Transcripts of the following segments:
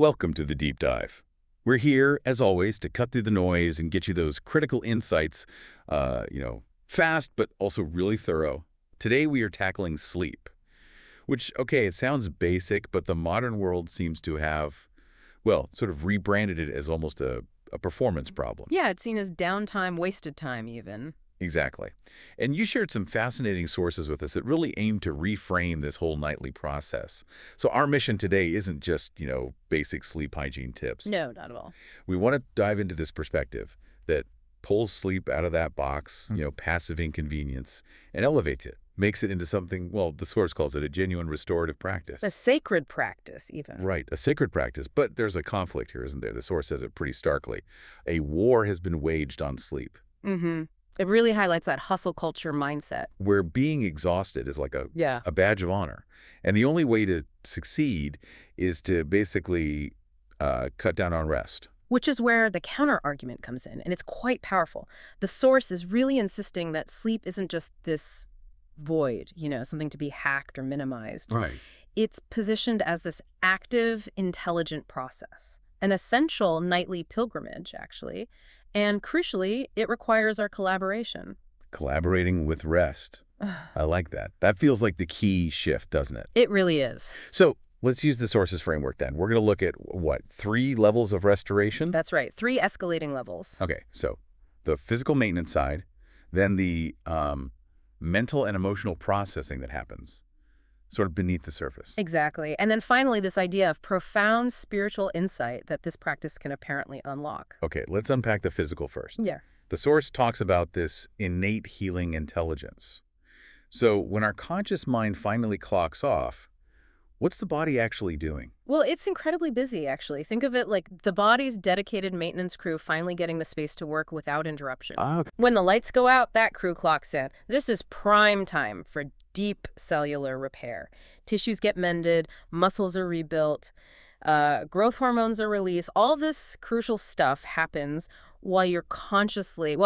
Welcome to the Deep Dive. We're here, as always, to cut through the noise and get you those critical insights, fast but also really thorough. Today we are tackling sleep, which, okay, it sounds basic, but the modern world seems to have, well, sort of rebranded it as almost a performance problem. Yeah, it's seen as downtime, wasted time even. Exactly. And you shared some fascinating sources with us that really aim to reframe this whole nightly process. So our mission today isn't just, basic sleep hygiene tips. No, not at all. We want to dive into this perspective that pulls sleep out of that box, passive inconvenience, and elevates it, makes it into something, well, the source calls it a genuine restorative practice. A sacred practice, even. Right, a sacred practice. But there's a conflict here, isn't there? The source says it pretty starkly. A war has been waged on sleep. Mm-hmm. It really highlights that hustle culture mindset. Where being exhausted is like a badge of honor. And the only way to succeed is to basically cut down on rest. Which is where the counter-argument comes in, and it's quite powerful. The source is really insisting that sleep isn't just this void, something to be hacked or minimized. Right. It's positioned as this active, intelligent process, an essential nightly pilgrimage, actually. And crucially, it requires our collaboration. Collaborating with rest. I like that. That feels like the key shift, doesn't it? It really is. So let's use the sources framework then. We're going to look at, 3 levels of restoration? That's right. 3 escalating levels. Okay, so the physical maintenance side, then the mental and emotional processing that happens sort of beneath the surface. Exactly. And then finally, this idea of profound spiritual insight that this practice can apparently unlock. Okay, let's unpack the physical first. Yeah. The source talks about this innate healing intelligence. So when our conscious mind finally clocks off, what's the body actually doing? Well, it's incredibly busy, actually. Think of it like the body's dedicated maintenance crew finally getting the space to work without interruption. Okay. When the lights go out, that crew clocks in. This is prime time for deep cellular repair. Tissues get mended, muscles are rebuilt, growth hormones are released. All this crucial stuff happens while you're consciously,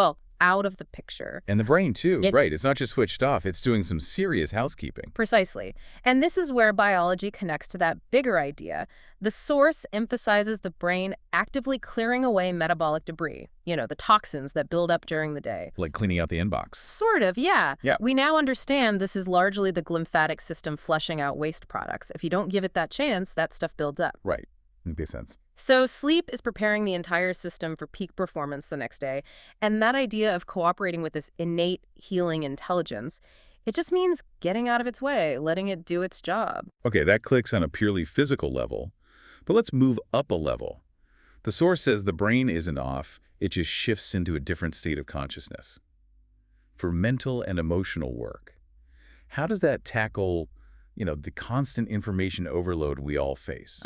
out of the picture. And the brain, too. Right. It's not just switched off. It's doing some serious housekeeping. Precisely. And this is where biology connects to that bigger idea. The source emphasizes the brain actively clearing away metabolic debris, the toxins that build up during the day. Like cleaning out the inbox. Sort of, yeah. Yeah. We now understand this is largely the lymphatic system flushing out waste products. If you don't give it that chance, that stuff builds up. Right. That makes sense. So sleep is preparing the entire system for peak performance the next day. And that idea of cooperating with this innate healing intelligence, it just means getting out of its way, letting it do its job. Okay, that clicks on a purely physical level. But let's move up a level. The source says the brain isn't off. It just shifts into a different state of consciousness. For mental and emotional work, how does that tackle the constant information overload we all face?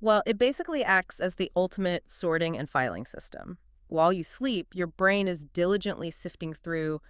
Well, it basically acts as the ultimate sorting and filing system. While you sleep, your brain is diligently sifting through,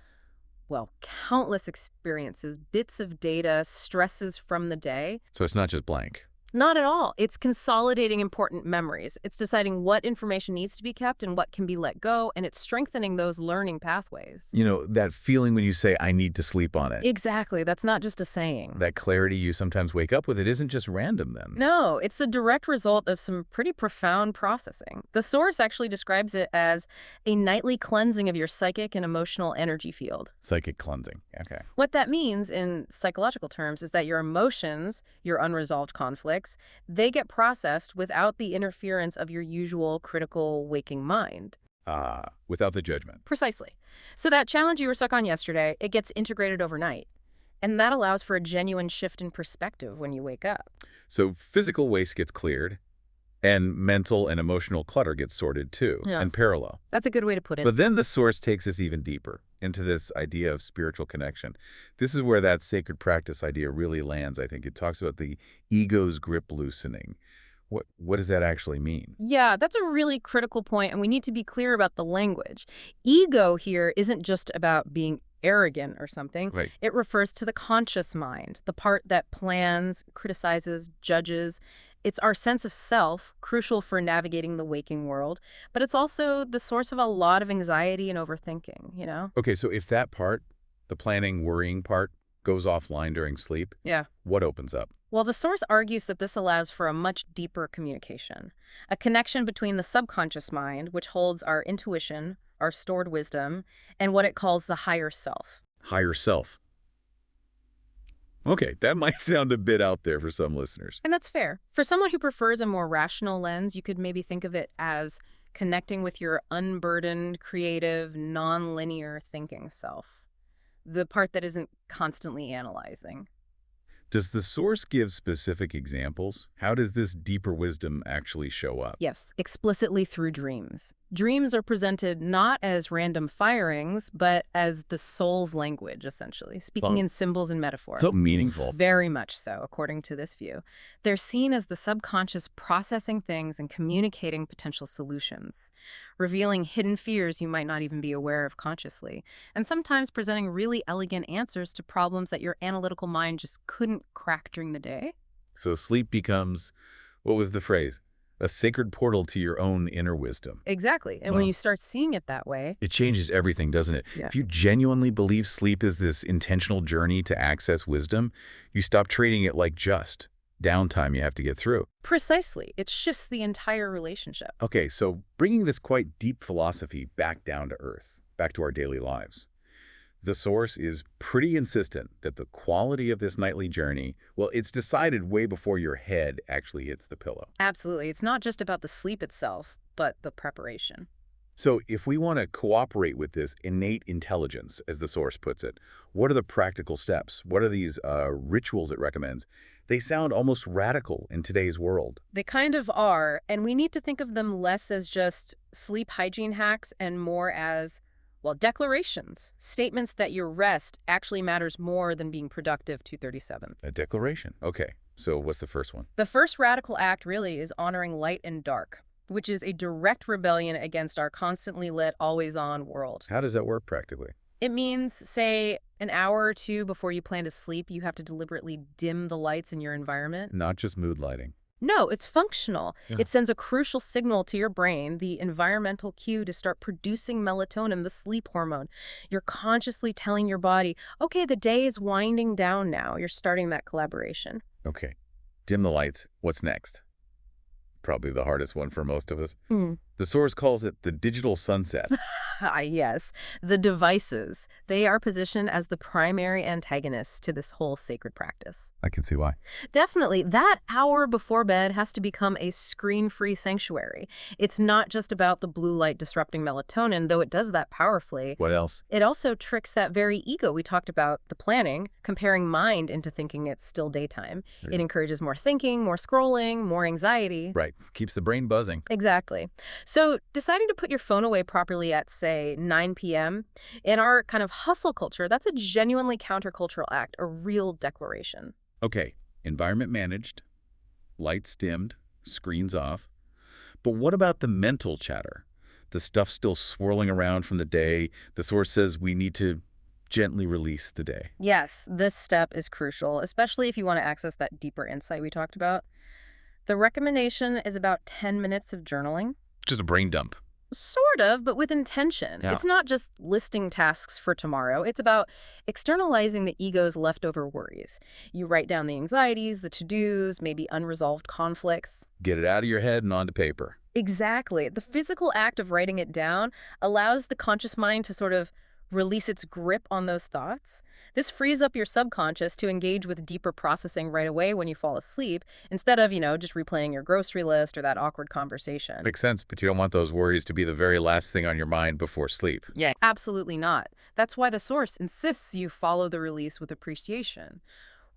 countless experiences, bits of data, stresses from the day. So it's not just blank. Not at all. It's consolidating important memories. It's deciding what information needs to be kept and what can be let go, and it's strengthening those learning pathways. That feeling when you say, I need to sleep on it. Exactly. That's not just a saying. That clarity you sometimes wake up with, it isn't just random then. No, it's the direct result of some pretty profound processing. The source actually describes it as a nightly cleansing of your psychic and emotional energy field. Psychic cleansing. Okay. What that means in psychological terms is that your emotions, your unresolved conflicts, they get processed without the interference of your usual critical waking mind. Without the judgment. Precisely. So that challenge you were stuck on yesterday, it gets integrated overnight. And that allows for a genuine shift in perspective when you wake up. So physical waste gets cleared, and mental and emotional clutter gets sorted too, in parallel. That's a good way to put it. But then the source takes us even deeper into this idea of spiritual connection. This is where that sacred practice idea really lands, I think. It talks about the ego's grip loosening. What does that actually mean? Yeah, that's a really critical point, and we need to be clear about the language. Ego here isn't just about being arrogant or something. Right. It refers to the conscious mind, the part that plans, criticizes, judges. It's our sense of self, crucial for navigating the waking world, but it's also the source of a lot of anxiety and overthinking, Okay, so if that part, the planning, worrying part, goes offline during sleep, Yeah. what opens up? Well, the source argues that this allows for a much deeper communication, a connection between the subconscious mind, which holds our intuition, our stored wisdom, and what it calls the higher self. Higher self. Okay, that might sound a bit out there for some listeners. And that's fair. For someone who prefers a more rational lens, you could maybe think of it as connecting with your unburdened, creative, non-linear thinking self, the part that isn't constantly analyzing. Does the source give specific examples? How does this deeper wisdom actually show up? Yes, explicitly through dreams. Dreams are presented not as random firings, but as the soul's language, essentially, speaking in symbols and metaphors. So meaningful. Very much so, according to this view. They're seen as the subconscious processing things and communicating potential solutions, revealing hidden fears you might not even be aware of consciously, and sometimes presenting really elegant answers to problems that your analytical mind just couldn't crack during the day. So sleep becomes, what was the phrase? A sacred portal to your own inner wisdom. Exactly. And when you start seeing it that way, it changes everything, doesn't it? Yeah. If you genuinely believe sleep is this intentional journey to access wisdom, you stop treating it like just downtime you have to get through. precisely, it shifts the entire relationship. Okay, so bringing this quite deep philosophy back down to earth, back to our daily lives. The source is pretty insistent that the quality of this nightly journey, well, it's decided way before your head actually hits the pillow. Absolutely. It's not just about the sleep itself, but the preparation. So if we want to cooperate with this innate intelligence, as the source puts it, what are the practical steps? What are these rituals it recommends? They sound almost radical in today's world. They kind of are, and we need to think of them less as just sleep hygiene hacks and more as, well, declarations, statements that your rest actually matters more than being productive 237. A declaration. Okay, so what's the first one? The first radical act really is honoring light and dark, which is a direct rebellion against our constantly lit, always-on world. How does that work practically? It means, say, an hour or two before you plan to sleep, you have to deliberately dim the lights in your environment. Not just mood lighting. No, it's functional. Yeah. It sends a crucial signal to your brain, the environmental cue to start producing melatonin, the sleep hormone. You're consciously telling your body, okay, the day is winding down now. You're starting that collaboration. Okay, dim the lights. What's next? Probably the hardest one for most of us. The source calls it the digital sunset. Yes, the devices. They are positioned as the primary antagonists to this whole sacred practice. I can see why. Definitely, that hour before bed has to become a screen-free sanctuary. It's not just about the blue light disrupting melatonin, though it does that powerfully. What else? It also tricks that very ego we talked about, the planning, comparing mind into thinking it's still daytime. It encourages more thinking, more scrolling, more anxiety. Right, keeps the brain buzzing. Exactly. So deciding to put your phone away properly at, say, 9 p.m., in our kind of hustle culture, that's a genuinely countercultural act, a real declaration. Okay, environment managed, lights dimmed, screens off. But what about the mental chatter? The stuff still swirling around from the day. The source says we need to gently release the day. Yes, this step is crucial, especially if you want to access that deeper insight we talked about. The recommendation is about 10 minutes of journaling. Just a brain dump. Sort of, but with intention. Yeah. It's not just listing tasks for tomorrow. It's about externalizing the ego's leftover worries. You write down the anxieties, the to-dos, maybe unresolved conflicts. Get it out of your head and onto paper. Exactly. The physical act of writing it down allows the conscious mind to sort of release its grip on those thoughts. This frees up your subconscious to engage with deeper processing right away when you fall asleep, instead of, just replaying your grocery list or that awkward conversation. Makes sense, but you don't want those worries to be the very last thing on your mind before sleep. Yeah, absolutely not. That's why the source insists you follow the release with appreciation.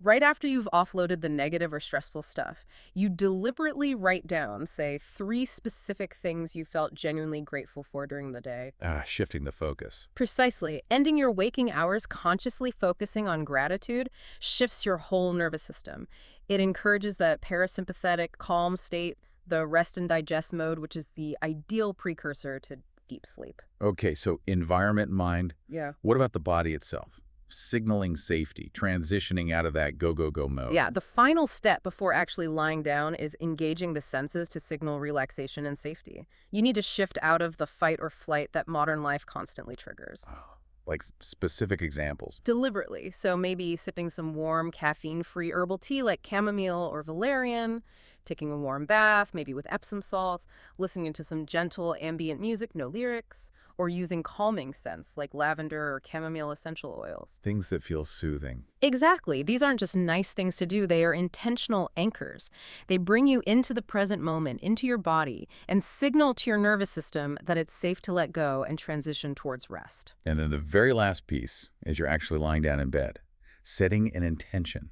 Right after you've offloaded the negative or stressful stuff, you deliberately write down, say, 3 specific things you felt genuinely grateful for during the day. Shifting the focus. Precisely. Ending your waking hours consciously focusing on gratitude shifts your whole nervous system. It encourages that parasympathetic, calm state, the rest and digest mode, which is the ideal precursor to deep sleep. Okay, so environment, mind. Yeah. What about the body itself? Signaling safety, transitioning out of that go-go-go mode. Yeah, the final step before actually lying down is engaging the senses to signal relaxation and safety. You need to shift out of the fight or flight that modern life constantly triggers. Like specific examples. Deliberately. So maybe sipping some warm, caffeine-free herbal tea like chamomile or valerian, taking a warm bath, maybe with Epsom salts, listening to some gentle ambient music, no lyrics, or using calming scents like lavender or chamomile essential oils. Things that feel soothing. Exactly. These aren't just nice things to do. They are intentional anchors. They bring you into the present moment, into your body, and signal to your nervous system that it's safe to let go and transition towards rest. And then the very last piece, as you're actually lying down in bed, setting an intention,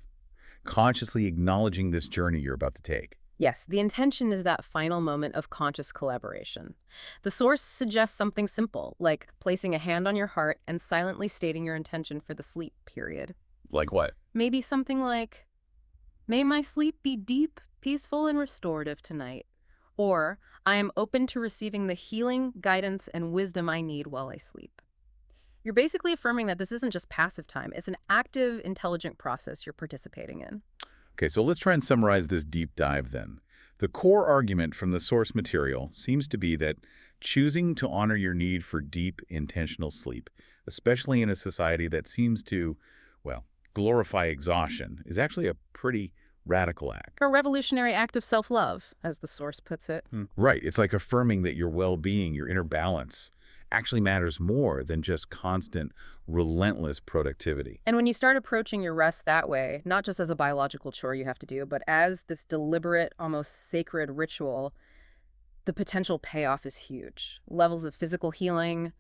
consciously acknowledging this journey you're about to take. Yes, the intention is that final moment of conscious collaboration. The source suggests something simple, like placing a hand on your heart and silently stating your intention for the sleep period. Like what? Maybe something like, "May my sleep be deep, peaceful, and restorative tonight." Or, "I am open to receiving the healing, guidance, and wisdom I need while I sleep." You're basically affirming that this isn't just passive time. It's an active, intelligent process you're participating in. Okay, so let's try and summarize this deep dive then. The core argument from the source material seems to be that choosing to honor your need for deep, intentional sleep, especially in a society that seems to, well, glorify exhaustion, is actually a pretty radical act. A revolutionary act of self-love, as the source puts it. Right. It's like affirming that your well-being, your inner balance, actually matters more than just constant, relentless productivity. And when you start approaching your rest that way, not just as a biological chore you have to do, but as this deliberate, almost sacred ritual, the potential payoff is huge. Levels of physical healing,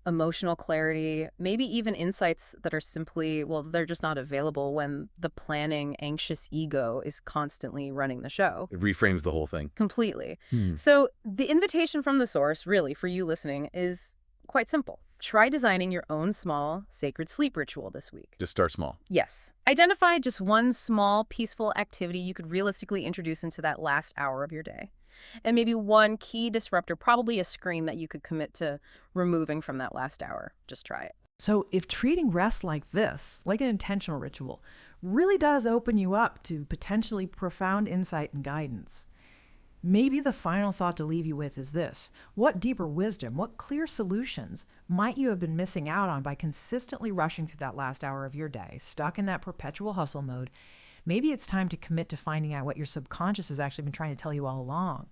emotional clarity, maybe even insights that are simply, well, they're just not available when the planning, anxious ego is constantly running the show. It reframes the whole thing. Completely. So the invitation from the source, really, for you listening, is quite simple. Try designing your own small, sacred sleep ritual this week. Just start small. Yes. Identify just one small, peaceful activity you could realistically introduce into that last hour of your day. And maybe one key disruptor, probably a screen that you could commit to removing from that last hour. Just try it. So if treating rest like this, like an intentional ritual, really does open you up to potentially profound insight and guidance, maybe the final thought to leave you with is this: what deeper wisdom, what clear solutions might you have been missing out on by consistently rushing through that last hour of your day, stuck in that perpetual hustle mode? Maybe it's time to commit to finding out what your subconscious has actually been trying to tell you all along.